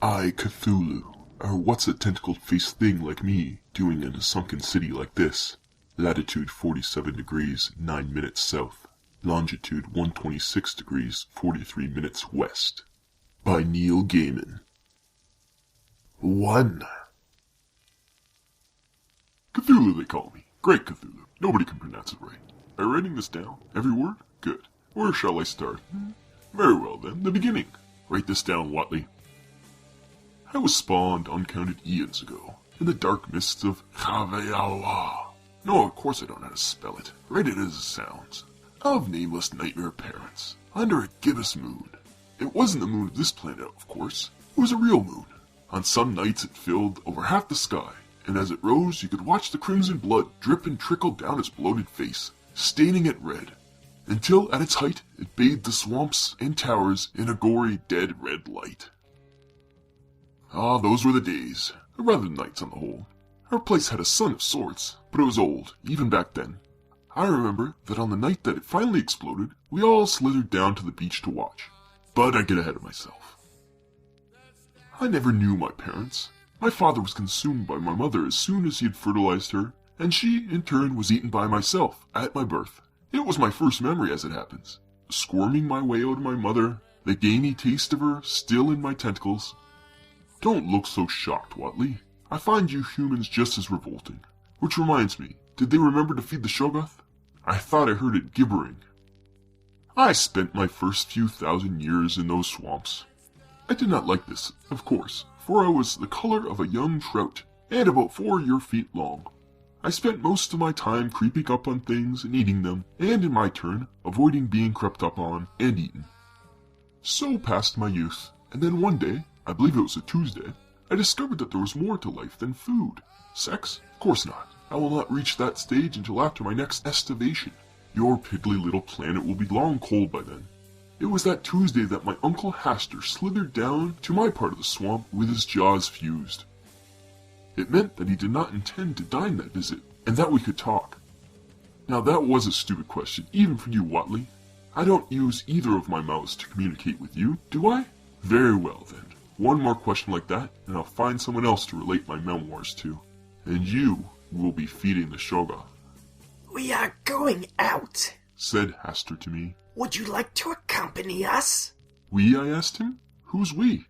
Cthulhu, or what's a tentacled-faced thing like me doing in a sunken city like this? Latitude 47 degrees 9 minutes south, longitude 126 degrees 43 minutes west. By Neil Gaiman. 1. Cthulhu they call me. Great Cthulhu. Nobody can pronounce it right. Are you writing this down? Every word? Good. Where shall I start? Very well then, the beginning. Write this down, Watley. I was spawned uncounted eons ago, in the dark mists of Chaveyawa. No, of course I don't know how to spell it. Write it as it sounds. Of nameless nightmare parents, under a gibbous moon. It wasn't the moon of this planet, of course. It was a real moon. On some nights it filled over half the sky, and as it rose you could watch the crimson blood drip and trickle down its bloated face, staining it red, until at its height it bathed the swamps and towers in a gory dead red light. Ah, those were the days, or rather nights on the whole. Our place had a sun of sorts, but it was old, even back then. I remember that on the night that it finally exploded, we all slithered down to the beach to watch. But I get ahead of myself. I never knew my parents. My father was consumed by my mother as soon as he had fertilized her, and she, in turn, was eaten by myself at my birth. It was my first memory, as it happens. Squirming my way out of my mother, the gamey taste of her still in my tentacles. Don't look so shocked, Watley. I find you humans just as revolting. Which reminds me, did they remember to feed the Shoggoth? I thought I heard it gibbering. I spent my first few thousand years in those swamps. I did not like this, of course, for I was the color of a young trout, and about 4 feet long. I spent most of my time creeping up on things and eating them, and in my turn, avoiding being crept up on and eaten. So passed my youth, and then one day, I believe it was a Tuesday, I discovered that there was more to life than food. Sex? Of course not. I will not reach that stage until after my next estivation. Your piddly little planet will be long cold by then. It was that Tuesday that my Uncle Hastur slithered down to my part of the swamp with his jaws fused. It meant that he did not intend to dine that visit, and that we could talk. Now that was a stupid question, even for you, Watley. I don't use either of my mouths to communicate with you, do I? Very well then. One more question like that, and I'll find someone else to relate my memoirs to. And you will be feeding the Shoggoth. We are going out, said Hastur to me. Would you like to accompany us? We, I asked him. Who's we?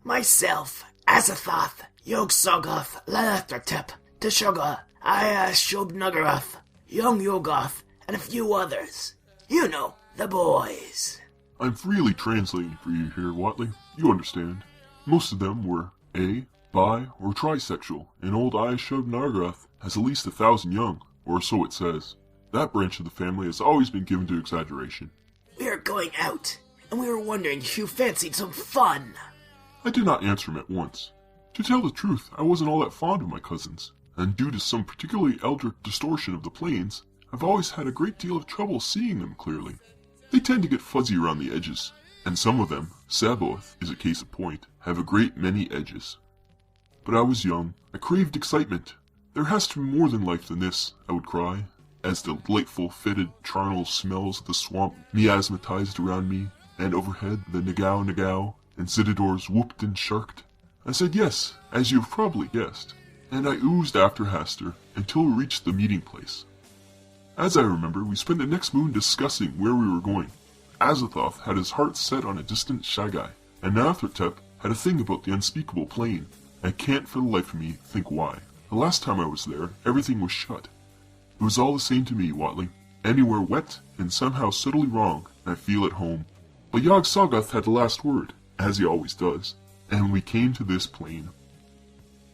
Myself, Azathoth, Yog-Soggoth, Lalathrotep, Teshoggoth, Shobnuggaroth, Young Yogoth, and a few others. You know, the boys. I'm freely translating for you here, Watley. You understand. Most of them were A, bi, or trisexual, and old Shobnuggaroth has at least 1,000 young, or so it says. That branch of the family has always been given to exaggeration. We are going out, and we were wondering if you fancied some fun. I did not answer him at once. To tell the truth, I wasn't all that fond of my cousins, and due to some particularly eldritch distortion of the planes, I've always had a great deal of trouble seeing them clearly. They tend to get fuzzy around the edges, and some of them, Saboth is a case in point, have a great many edges. But I was young. I craved excitement. There has to be more than life than this, I would cry, as the delightful, fetid, charnel smells of the swamp miasmatized around me, and overhead the nagao and zitadors whooped and sharked. I said yes, as you have probably guessed, and I oozed after Hastur until we reached the meeting place. As I remember, we spent the next moon discussing where we were going. Azathoth had his heart set on a distant Shagai, and Nathrotep had a thing about the unspeakable plain. I can't for the life of me think why. The last time I was there, everything was shut. It was all the same to me, Watley. Anywhere wet and somehow subtly wrong, I feel at home. But Yog-Soggoth had the last word, as he always does, and we came to this plain.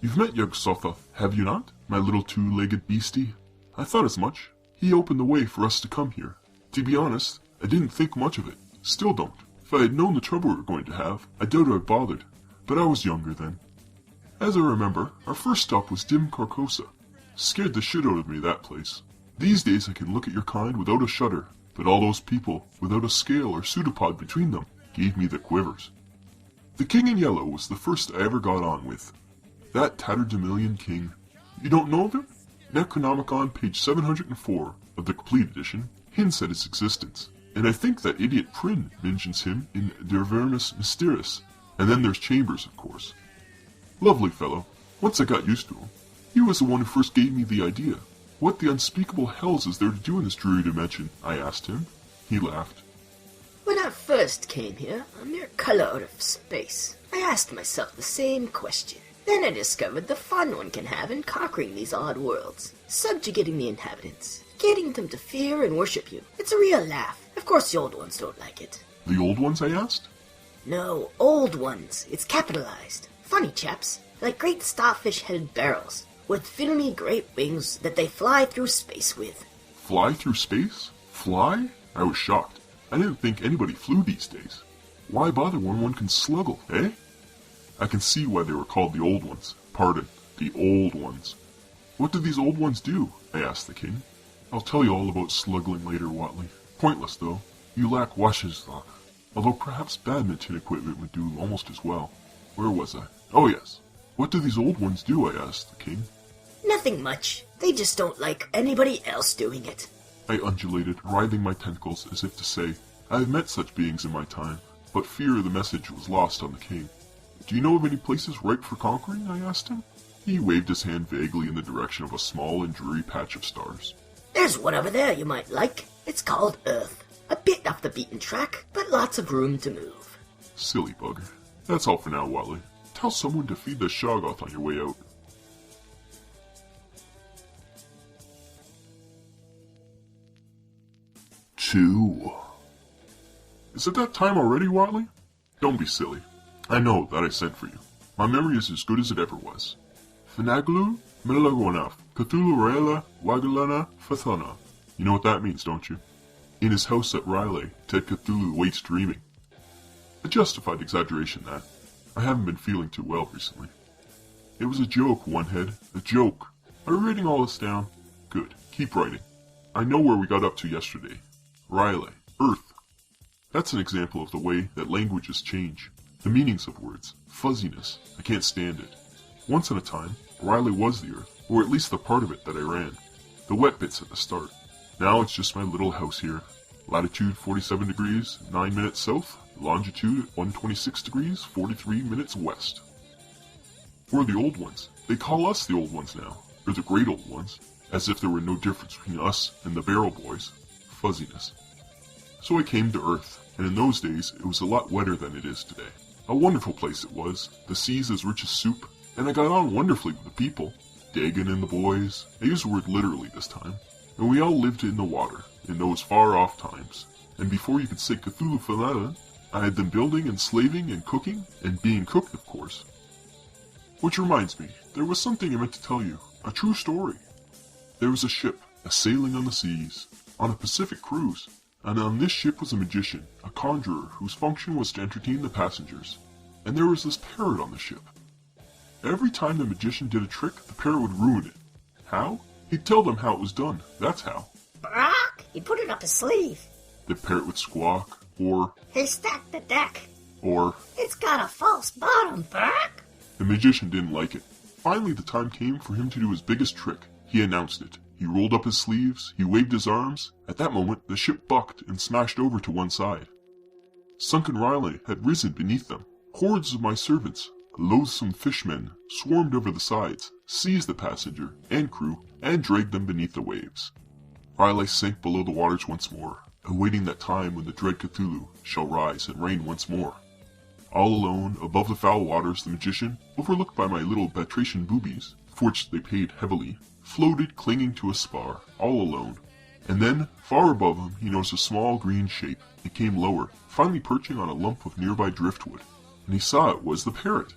You've met Yog-Sothoth, have you not, my little two-legged beastie? I thought as much. He opened the way for us to come here. To be honest, I didn't think much of it. Still don't. If I had known the trouble we were going to have, I doubt I'd bothered. But I was younger then. As I remember, our first stop was Dim Carcosa. Scared the shit out of me, that place. These days I can look at your kind without a shudder, but all those people, without a scale or pseudopod between them, gave me the quivers. The King in Yellow was the first I ever got on with. That tatterdemalion king. You don't know of him? Necronomicon, page 704 of the complete edition, hints at his existence, and I think that idiot Prin mentions him in Der Vermis Mysteris. And then there's Chambers, of course. Lovely fellow. Once I got used to him. He was the one who first gave me the idea. What the unspeakable hells is there to do in this dreary dimension? I asked him. He laughed. When I first came here, a mere color out of space, I asked myself the same question. Then I discovered the fun one can have in conquering these odd worlds, subjugating the inhabitants, getting them to fear and worship you. It's a real laugh. Of course the old ones don't like it. The old ones, I asked? No, old ones. It's capitalized. Funny chaps, like great starfish-headed barrels, with filmy great wings that they fly through space with. Fly through space? Fly? I was shocked. I didn't think anybody flew these days. Why bother when one can sluggle, eh? I can see why they were called the Old Ones. Pardon, the Old Ones. What do these Old Ones do? I asked the king. I'll tell you all about sluggling later, Watley. Pointless, though. You lack Washington. Although perhaps badminton equipment would do almost as well. Where was I? Oh yes. What do these Old Ones do? I asked the king. Nothing much. They just don't like anybody else doing it. I undulated, writhing my tentacles as if to say, I have met such beings in my time, but fear of the message was lost on the king. Do you know of any places ripe for conquering? I asked him. He waved his hand vaguely in the direction of a small and dreary patch of stars. There's one over there you might like. It's called Earth. A bit off the beaten track, but lots of room to move. Silly bugger. That's all for now, Watley. Tell someone to feed the Shoggoth on your way out. Two. Is it that time already, Watley? Don't be silly. I know that I sent for you. My memory is as good as it ever was. Finaglu Milagonaf, Cthulhu Raela Wagalana Fathona. You know what that means, don't you? In his house at Riley, Ted Cthulhu waits dreaming. A justified exaggeration, that. I haven't been feeling too well recently. It was a joke, Onehead. A joke. Are you writing all this down? Good. Keep writing. I know where we got up to yesterday. Riley. Earth. That's an example of the way that languages change. The meanings of words. Fuzziness. I can't stand it. Once on a time, Riley was the Earth, or at least the part of it that I ran. The wet bits at the start. Now it's just my little house here. Latitude 47 degrees, 9 minutes south. Longitude 126 degrees, 43 minutes west. We're the Old Ones. They call us the Old Ones now. Or the Great Old Ones. As if there were no difference between us and the Barrel Boys. Fuzziness. So I came to Earth, and in those days it was a lot wetter than it is today. A wonderful place it was, the seas as rich as soup, and I got on wonderfully with the people. Dagon and the boys, I use the word literally this time, and we all lived in the water, in those far-off times. And before you could say Cthulhu Finland, I had them building and slaving and cooking, and being cooked, of course. Which reminds me, there was something I meant to tell you, a true story. There was a ship, a-sailing on the seas, on a Pacific cruise, and on this ship was a magician, a conjurer, whose function was to entertain the passengers. And there was this parrot on the ship. Every time the magician did a trick, the parrot would ruin it. How? He'd tell them how it was done, that's how. Brock, he put it up his sleeve. The parrot would squawk, or... He stacked the deck. Or... It's got a false bottom, Brock. The magician didn't like it. Finally the time came for him to do his biggest trick. He announced it. He rolled up his sleeves, he waved his arms. At that moment, the ship bucked and smashed over to one side. Sunken Riley had risen beneath them. Hordes of my servants, loathsome fishmen, swarmed over the sides, seized the passenger and crew, and dragged them beneath the waves. Riley sank below the waters once more, awaiting that time when the dread Cthulhu shall rise and reign once more. All alone, above the foul waters, the magician, overlooked by my little batracian boobies, for which they paid heavily, floated clinging to a spar, all alone. And then, far above him, he noticed a small green shape. It came lower, finally perching on a lump of nearby driftwood, and he saw it was the parrot.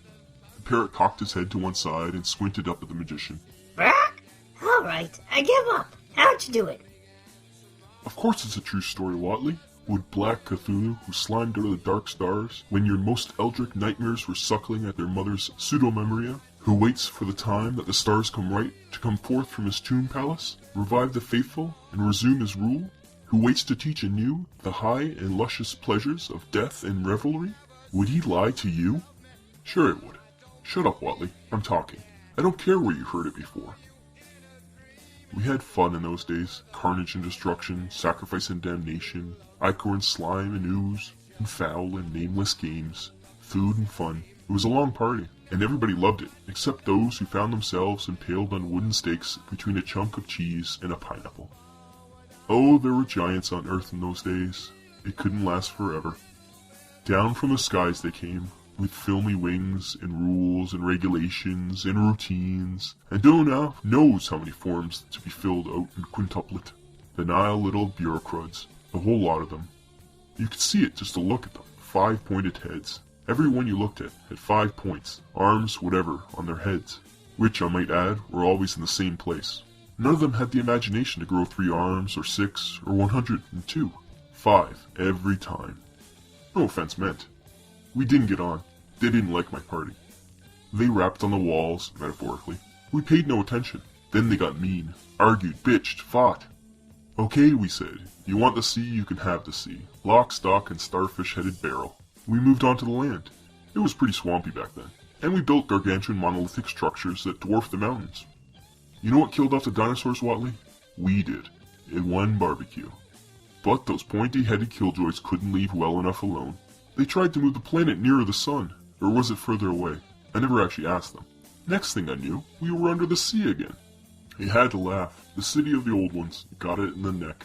The parrot cocked his head to one side and squinted up at the magician. Brock? All right, I give up. How'd you do it? Of course it's a true story, Watley. Would black Cthulhu, who slimed out of the dark stars, when your most eldritch nightmares were suckling at their mother's pseudo-memoria, who waits for the time that the stars come right to come forth from his tomb palace, revive the faithful, and resume his rule, who waits to teach anew the high and luscious pleasures of death and revelry, would he lie to you? Sure it would. Shut up, Watley. I'm talking. I don't care where you heard it before. We had fun in those days. Carnage and destruction, sacrifice and damnation, ichor and slime and ooze, and foul and nameless games, food and fun. It was a long party, and everybody loved it, except those who found themselves impaled on wooden stakes between a chunk of cheese and a pineapple. Oh, there were giants on Earth in those days. It couldn't last forever. Down from the skies they came, with filmy wings and rules and regulations and routines, and no now knows how many forms to be filled out in quintuplet. The Nile little bureaucrats, a whole lot of them. You could see it just to look at them, 5 pointed heads. Every one you looked at had 5 points, arms, whatever, on their heads, which, I might add, were always in the same place. None of them had the imagination to grow 3 arms, or 6, or 102. 5, every time. No offense meant. We didn't get on. They didn't like my party. They rapped on the walls, metaphorically. We paid no attention. Then they got mean, argued, bitched, fought. Okay, we said, you want the sea, you can have the sea. Lock, stock, and starfish-headed barrel. We moved on to the land. It was pretty swampy back then, and we built gargantuan monolithic structures that dwarfed the mountains. You know what killed off the dinosaurs, Watley? We did, in one barbecue. But those pointy-headed killjoys couldn't leave well enough alone. They tried to move the planet nearer the sun, or was it further away? I never actually asked them. Next thing I knew, we were under the sea again. They had to laugh. The city of the old ones got it in the neck.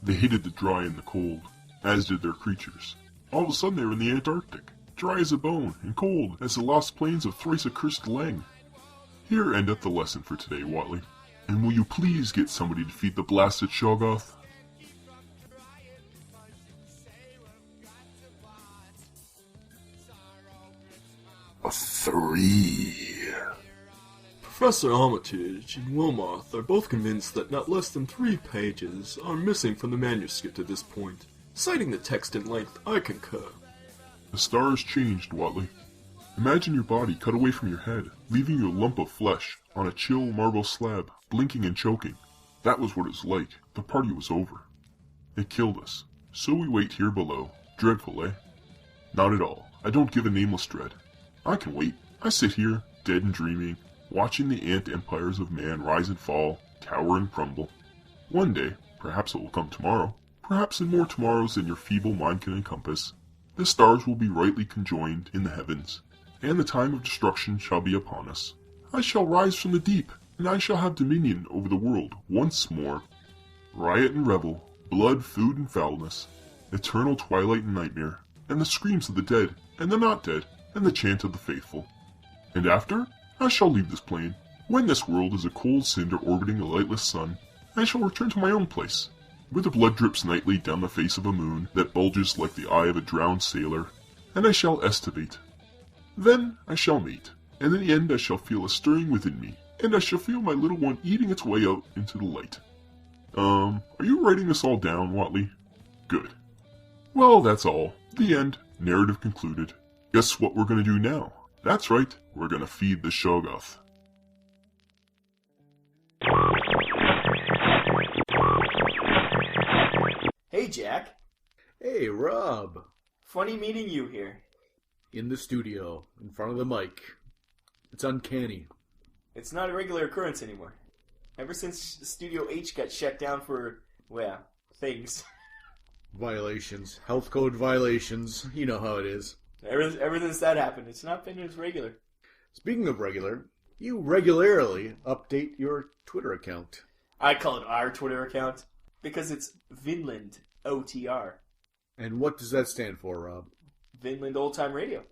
They hated the dry and the cold, as did their creatures. All of a sudden they were in the Antarctic, dry as a bone and cold as the lost plains of thrice accursed Lang. Here endeth the lesson for today, Watley. And will you please get somebody to feed the blasted Shoggoth? A 3. Professor Armitage and Wilmoth are both convinced that not less than 3 pages are missing from the manuscript at this point. Citing the text in length, I concur. The stars changed, Watley. Imagine your body cut away from your head, leaving you a lump of flesh on a chill marble slab, blinking and choking. That was what it was like. The party was over. It killed us. So we wait here below. Dreadful, eh? Not at all. I don't give a nameless dread. I can wait. I sit here, dead and dreaming, watching the ant empires of man rise and fall, tower and crumble. One day, perhaps it will come tomorrow, perhaps in more tomorrows than your feeble mind can encompass, the stars will be rightly conjoined in the heavens, and the time of destruction shall be upon us. I shall rise from the deep, and I shall have dominion over the world once more. Riot and revel, blood, food, and foulness, eternal twilight and nightmare, and the screams of the dead, and the not dead, and the chant of the faithful. And after, I shall leave this plane. When this world is a cold cinder orbiting a lightless sun, I shall return to my own place, where the blood drips nightly down the face of a moon that bulges like the eye of a drowned sailor, and I shall estivate. Then I shall mate, and in the end I shall feel a stirring within me, and I shall feel my little one eating its way out into the light. Are you writing this all down, Watley? Good. Well, that's all. The end. Narrative concluded. Guess what we're gonna do now? That's right, we're gonna feed the Shoggoth. Hey, Jack. Hey, Rob. Funny meeting you here. In the studio, in front of the mic. It's uncanny. It's not a regular occurrence anymore. Ever since Studio H got shut down for, well, things. Violations. Health code violations. You know how it is. Ever since that happened, it's not been as regular. Speaking of regular, you regularly update your Twitter account. I call it our Twitter account because it's Vinnland OTR. And what does that stand for, Rob? Vinnland Old Time Radio.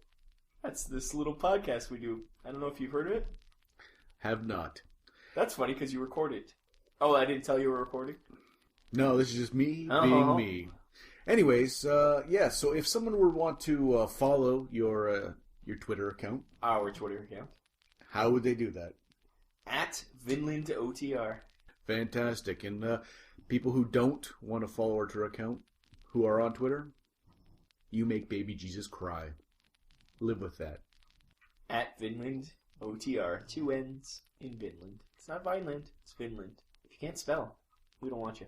That's this little podcast we do. I don't know if you've heard of it. Have not. That's funny because you record it. Oh, I didn't tell you were recording? No, this is just me being me. Anyways, yeah, so if someone would want to follow your Twitter account. Our Twitter account. How would they do that? At Vinnland OTR. Fantastic. And people who don't want to follow our Twitter account, who are on Twitter, you make baby Jesus cry. Live with that. At Vinnland OTR. 2 N's in Vinnland. It's not Vineland, it's Vinnland. If you can't spell, we don't want you.